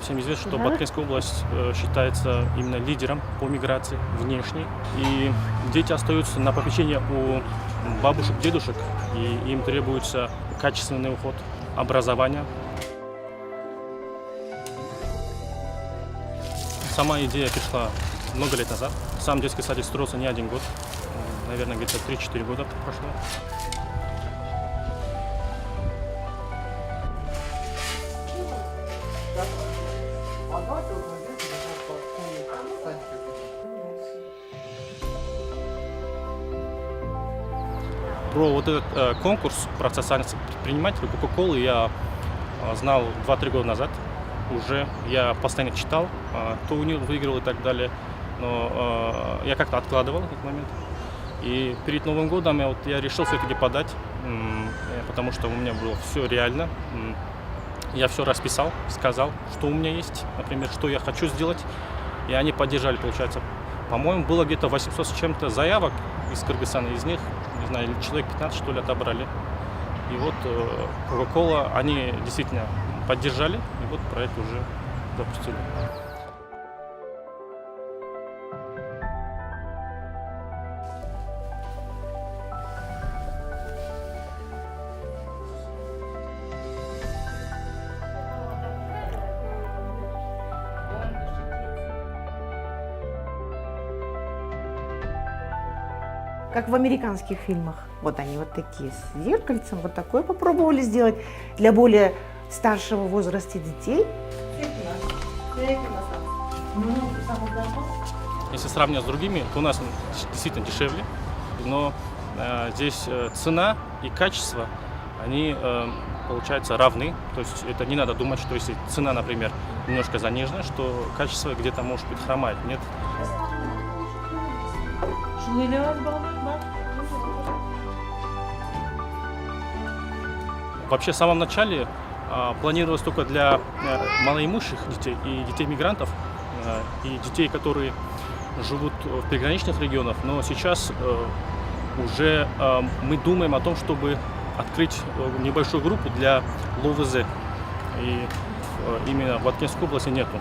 Всем известно, что Баткенская область считается именно лидером по миграции внешней. И дети остаются на попечении у бабушек, дедушек, и им требуется качественный уход, образование. Сама идея пришла много лет назад. Сам детский садик строился не один год. Наверное, где-то 3-4 года прошло. Про вот этот конкурс про социальных предпринимателей Coca-Cola я знал 2-3 года назад. Уже я постоянно читал, кто у них выиграл и так далее. Но я как-то откладывал этот момент. И перед Новым годом я решил все-таки подать, потому что у меня было все реально. Я все расписал, сказал, что у меня есть, например, что я хочу сделать. И они поддержали, получается. По-моему, было где-то 800 с чем-то заявок из Кыргызстана. Из них, не знаю, человек 15, что ли, отобрали. И вот Coca-Cola, они действительно поддержали, и вот проект уже запустили. Как в американских фильмах. Вот они вот такие с зеркальцем, вот такое попробовали сделать для более старшего возраста детей. Если сравнивать с другими, то у нас действительно дешевле, но здесь цена и качество, они получаются равны. То есть это не надо думать, что если цена, например, немножко занижена, что качество где-то может быть хромает. Нет. Вообще в самом начале планировалось только для малоимущих детей и детей-мигрантов, и детей, которые живут в приграничных регионах. Но сейчас уже мы думаем о том, чтобы открыть небольшую группу для ЛОВЗ. И именно в Баткенской области нету.